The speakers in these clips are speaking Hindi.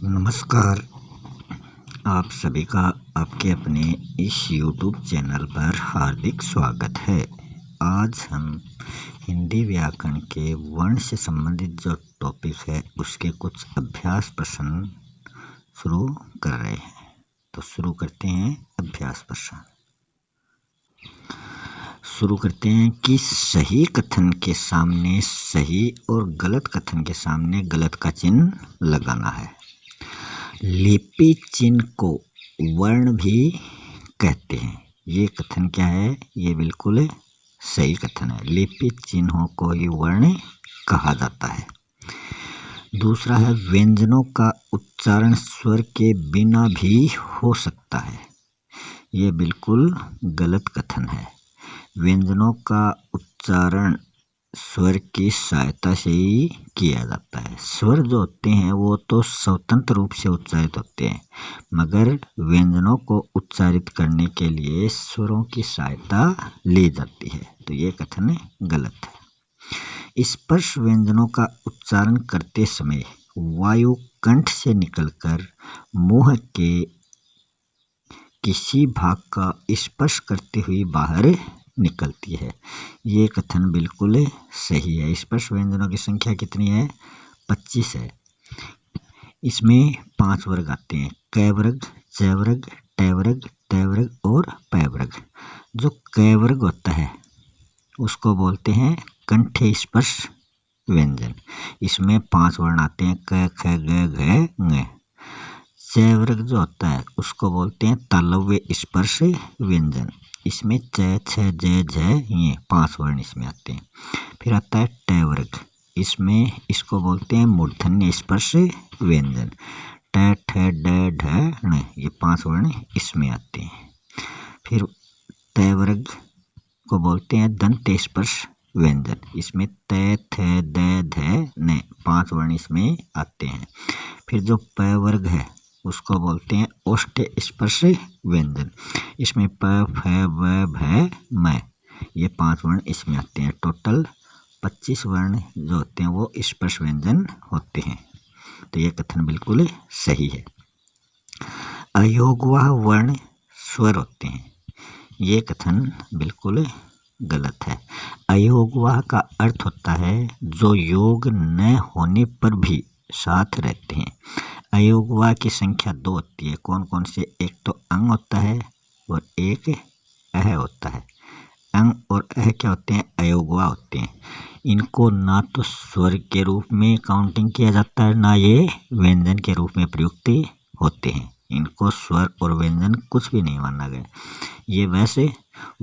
नमस्कार। आप सभी का आपके अपने इस YouTube चैनल पर हार्दिक स्वागत है। आज हम हिंदी व्याकरण के वर्ण से संबंधित जो टॉपिक है उसके कुछ अभ्यास प्रश्न शुरू कर रहे हैं। तो शुरू करते हैं अभ्यास प्रश्न। शुरू करते हैं कि सही कथन के सामने सही और गलत कथन के सामने गलत का चिन्ह लगाना है। लिपि चिन्ह को वर्ण भी कहते हैं। ये कथन क्या है? ये बिल्कुल सही कथन है। लिपि चिन्हों को ही वर्ण कहा जाता है। दूसरा है व्यंजनों का उच्चारण स्वर के बिना भी हो सकता है। ये बिल्कुल गलत कथन है। व्यंजनों का उच्चारण स्वर की सहायता से ही किया जाता है। स्वर जो होते हैं वो तो स्वतंत्र रूप से उच्चारित होते हैं, मगर व्यंजनों को उच्चारित करने के लिए स्वरों की सहायता ली जाती है। तो ये कथन गलत है। स्पर्श व्यंजनों का उच्चारण करते समय वायु कंठ से निकलकर मुंह के किसी भाग का स्पर्श करते हुए बाहर निकलती है। ये कथन बिल्कुल सही है। स्पर्श व्यंजनों की संख्या कितनी है? 25 है। इसमें 5 वर्ग आते हैं: क वर्ग, च वर्ग, ट वर्ग, त वर्ग और प वर्ग। जो क वर्ग होता है उसको बोलते हैं कंठ स्पर्श व्यंजन। इसमें 5 वर्ण आते हैं: क, ख, ग, घ, ङ। च वर्ग जो होता है उसको बोलते हैं तालव्य स्पर्श व्यंजन। इसमें च, छ, ज, झ, ये 5 वर्ण इसमें आते हैं। फिर आता है ट वर्ग। इसको बोलते हैं मूर्धन्य स्पर्श व्यंजन। ट, ठ, ड, ढ, ण, ये 5 वर्ण इसमें आते हैं। फिर त वर्ग को बोलते हैं दंत स्पर्श व्यंजन। इसमें त, थ, द, ध, न 5 वर्ण इसमें आते हैं। फिर जो प वर्ग है उसको बोलते हैं ओष्ठ स्पर्श व्यंजन। इसमें प, फ, व, भ, म, ये 5 वर्ण इसमें आते हैं। टोटल 25 वर्ण जो होते हैं वो स्पर्श व्यंजन होते हैं। तो ये कथन बिल्कुल सही है। अयोगवाह वर्ण स्वर होते हैं। ये कथन बिल्कुल गलत है। अयोगवाह का अर्थ होता है जो योग न होने पर भी साथ रहते हैं। अयोगवाह की संख्या 2 होती है। कौन कौन से? एक तो अंग होता है और एक अह होता है। अंग और अह क्या होते हैं? अयोगवाह होते हैं। इनको ना तो स्वर के रूप में काउंटिंग किया जाता है, ना ये व्यंजन के रूप में प्रयुक्त होते हैं। इनको स्वर और व्यंजन कुछ भी नहीं माना गया। ये वैसे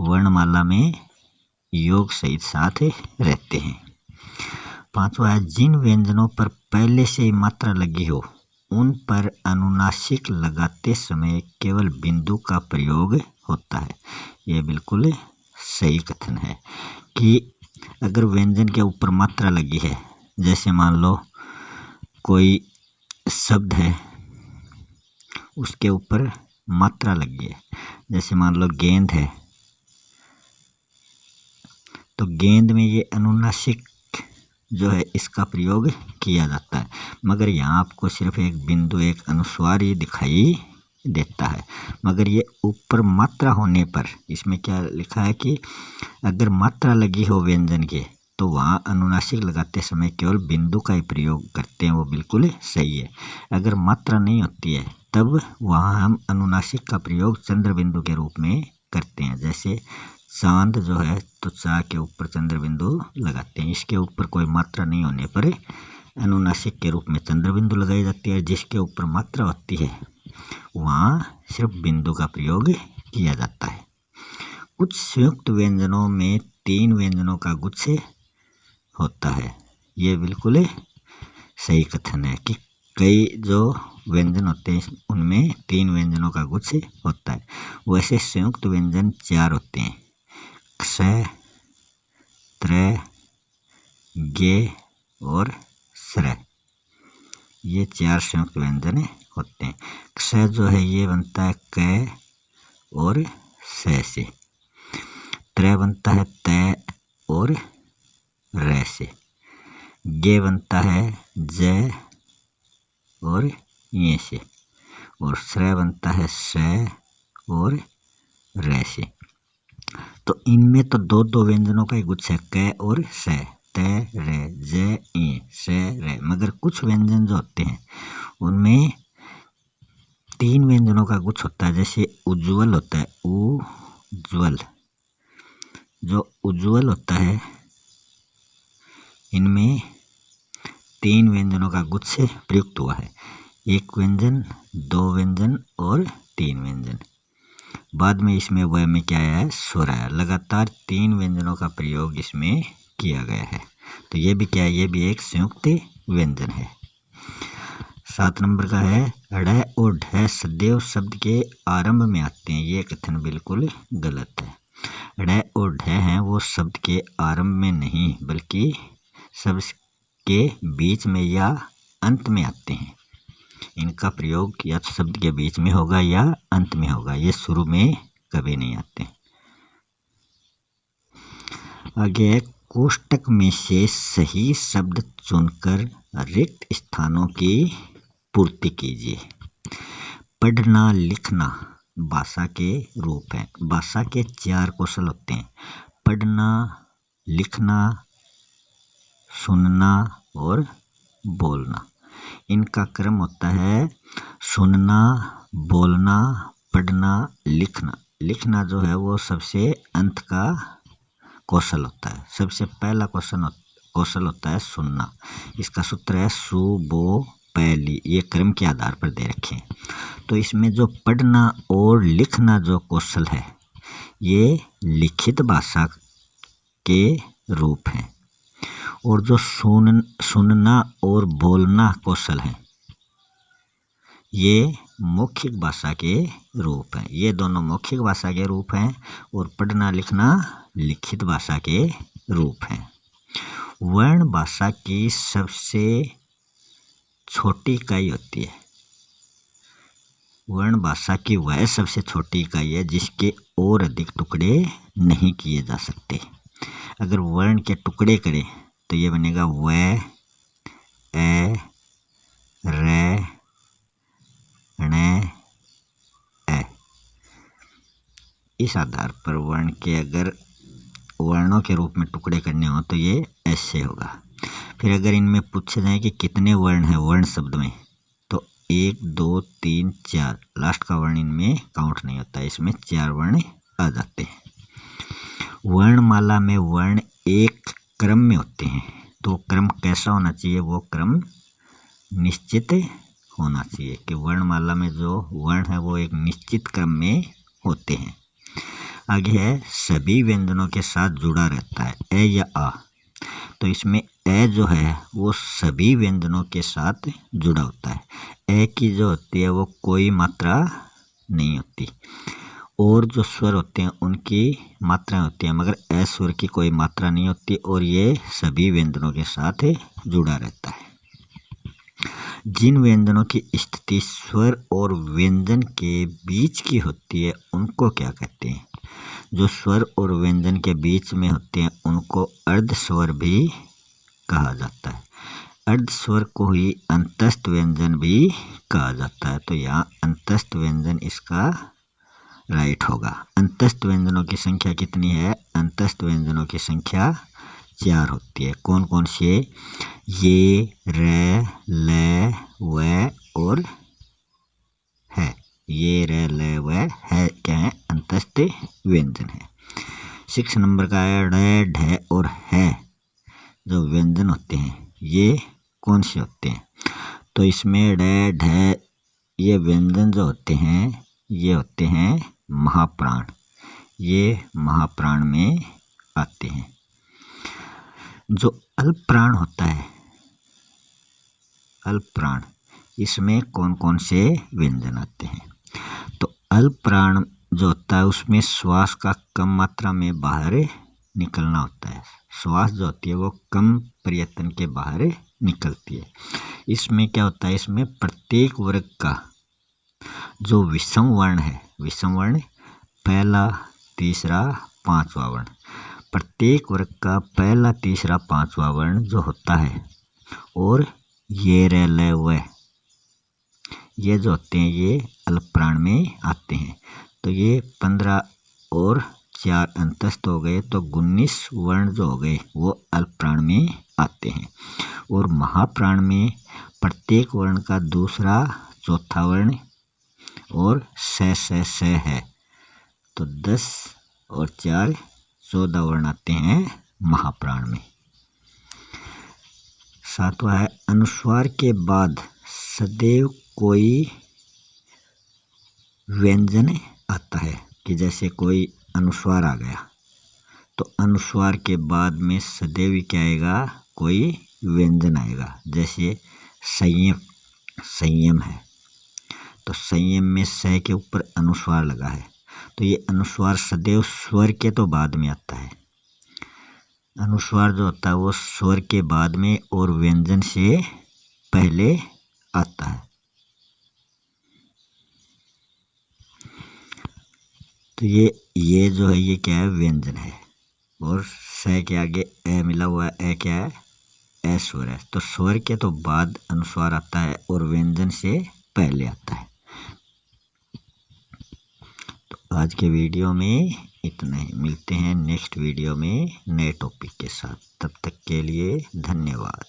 वर्णमाला में योग सहित साथ रहते हैं। 5वां है जिन व्यंजनों पर पहले से ही मात्रा लगी हो उन पर अनुनासिक लगाते समय केवल बिंदु का प्रयोग होता है। यह बिल्कुल सही कथन है कि अगर व्यंजन के ऊपर मात्रा लगी है, जैसे मान लो कोई शब्द है उसके ऊपर मात्रा लगी है, जैसे मान लो गेंद है, तो गेंद में ये अनुनासिक जो है इसका प्रयोग किया जाता है, मगर यहाँ आपको सिर्फ एक बिंदु, एक अनुस्वार ही दिखाई देता है। मगर ये ऊपर मात्रा होने पर इसमें क्या लिखा है कि अगर मात्रा लगी हो व्यंजन के तो वहाँ अनुनासिक लगाते समय केवल बिंदु का ही प्रयोग करते हैं। वो बिल्कुल सही है। अगर मात्रा नहीं होती है तब वहाँ हम अनुनासिक का प्रयोग चंद्र बिंदु के रूप में करते हैं। जैसे चांद जो है तो चा के ऊपर चंद्र बिंदु लगाते हैं। इसके ऊपर कोई मात्रा नहीं होने पर अनुनासिक के रूप में चंद्र बिंदु लगाई जाती है। जिसके ऊपर मात्रा होती है वहाँ सिर्फ बिंदु का प्रयोग किया जाता है। कुछ संयुक्त व्यंजनों में 3 व्यंजनों का गुच्छ होता है। ये बिल्कुल सही कथन है कि कई जो व्यंजन होते हैं उनमें 3 व्यंजनों का गुच्छ होता है। वैसे संयुक्त व्यंजन 4 होते हैं: क्ष, त्र, गे और स्र। ये 4 संयुक्त व्यंजन होते हैं। क्ष जो है ये बनता है क और स से। त्र बनता है त और र से। गे बनता है ज और ये से, और श्र बनता है स और र से। तो इनमें तो दो दो व्यंजनों का ही गुच्छ है, क और स, त र ज इ स र। मगर कुछ व्यंजन जो होते हैं उनमें तीन व्यंजनों का गुच्छ होता है। जैसे उज्ज्वल होता है, उज्ज्वल, जो उज्ज्वल होता है इनमें तीन व्यंजनों का गुच्छ प्रयुक्त हुआ है। एक व्यंजन, दो व्यंजन और तीन व्यंजन। बाद में इसमें वह में क्या आया है, स्वर आया। लगातार तीन व्यंजनों का प्रयोग इसमें किया गया है। तो ये भी क्या है, ये भी एक संयुक्त व्यंजन है। 7 नंबर का है, ड़ और ढ सदैव शब्द के आरंभ में आते हैं। ये कथन बिल्कुल गलत है। ड़ और ढ हैं वो शब्द के आरंभ में नहीं बल्कि शब्द के बीच में या अंत में आते हैं। इनका प्रयोग या तो शब्द के बीच में होगा या अंत में होगा, ये शुरू में कभी नहीं आते। आगे कोष्टक में से सही शब्द चुनकर रिक्त स्थानों की पूर्ति कीजिए। पढ़ना लिखना भाषा के रूप हैं। भाषा के 4 कौशल होते हैं, पढ़ना, लिखना, सुनना और बोलना। इनका क्रम होता है सुनना, बोलना, पढ़ना, लिखना। लिखना जो है वो सबसे अंत का कौशल होता है। सबसे पहला कौशल होता है सुनना। इसका सूत्र है सु बो पहली, ये क्रम के आधार पर दे रखे हैं। तो इसमें जो पढ़ना और लिखना जो कौशल है ये लिखित भाषा के रूप हैं, और जो सुनना और बोलना कौशल है ये मौखिक भाषा के रूप हैं। ये दोनों मौखिक भाषा के रूप हैं और पढ़ना लिखना लिखित भाषा के रूप हैं। वर्ण भाषा की सबसे छोटी इकाई होती है। वर्ण भाषा की वह सबसे छोटी इकाई है जिसके और अधिक टुकड़े नहीं किए जा सकते। अगर वर्ण के टुकड़े करें तो ये बनेगा व, ए, र, ण, ए। इस आधार पर वर्ण के अगर वर्णों के रूप में टुकड़े करने हो तो ये ऐसे होगा। फिर अगर इनमें पूछे जाए कि कितने वर्ण हैं वर्ण शब्द में, तो 1 2 3 4, लास्ट का वर्ण इनमें काउंट नहीं होता, इसमें 4 वर्ण आ जाते हैं। वर्णमाला में वर्ण एक क्रम में होते हैं, तो क्रम कैसा होना चाहिए, वो क्रम निश्चित होना चाहिए कि वर्णमाला में जो वर्ण है वो एक निश्चित क्रम में होते हैं। आगे है सभी व्यंजनों के साथ जुड़ा रहता है, ए या आ। तो इसमें ए जो है वो सभी व्यंजनों के साथ जुड़ा होता है। ए की जो होती है वो कोई मात्रा नहीं होती, और जो स्वर होते हैं उनकी मात्राएं होती हैं, मगर ए स्वर की कोई मात्रा नहीं होती, और ये सभी व्यंजनों के साथ जुड़ा रहता है। जिन व्यंजनों की स्थिति स्वर और व्यंजन के बीच की होती है उनको क्या कहते हैं? जो स्वर और व्यंजन के बीच में होते हैं उनको अर्ध स्वर भी कहा जाता है। अर्ध स्वर को ही अंतस्थ व्यंजन भी कहा जाता है। तो यहाँ अंतस्थ व्यंजन इसका राइट होगा। अंतस्थ व्यंजनों की संख्या कितनी है? अंतस्थ व्यंजनों की संख्या 4 होती है। कौन कौन सी है? ये, र, ल, व और है। ये, र, ल, व है क्या है? अंतस्थ व्यंजन है। 6 नंबर का है ड़, ढ और है जो व्यंजन होते हैं ये कौन से होते हैं? तो इसमें ड़, ढ ये व्यंजन जो होते हैं ये होते हैं महाप्राण। ये महाप्राण में आते हैं। जो अल्प प्राण होता है, अल्प प्राण, इसमें कौन कौन से व्यंजन आते हैं? तो अल्प प्राण जो होता है उसमें श्वास का कम मात्रा में बाहर निकलना होता है। श्वास जो होती है वो कम प्रयत्न के बाहर निकलती है। इसमें क्या होता है? इसमें प्रत्येक वर्ग का जो विषम वर्ण है, विषम वर्ण पहला, तीसरा, पांचवा वर्ण, प्रत्येक वर्ग का पहला, तीसरा, पांचवा वर्ण जो होता है और ये, र, ल, व ये जो होते हैं ये अल्प प्राण में आते हैं। तो ये 15 और 4 अंतस्थ हो गए, तो 19 वर्ण जो हो गए वो अल्प प्राण में आते हैं। और महाप्राण में प्रत्येक वर्ण का दूसरा चौथा वर्ण और स है, तो 10 और 4 14 वर्ण आते हैं महाप्राण में। सातवां है अनुस्वार के बाद सदैव कोई व्यंजन आता है, कि जैसे कोई अनुस्वार आ गया तो अनुस्वार के बाद में सदैव क्या आएगा, कोई व्यंजन आएगा। जैसे संयम है, तो संयम में स के ऊपर अनुस्वार लगा है, तो ये अनुस्वार सदैव स्वर के तो बाद में आता है। अनुस्वार जो होता है वो स्वर के बाद में और व्यंजन से पहले आता है। तो ये जो है ये क्या है, व्यंजन है। और स के आगे ए मिला हुआ है, ए क्या है, ए स्वर है। तो स्वर के तो बाद अनुस्वार आता है और व्यंजन से पहले आता है। तो आज के वीडियो में इतना ही, मिलते हैं नेक्स्ट वीडियो में नए टॉपिक के साथ। तब तक के लिए धन्यवाद।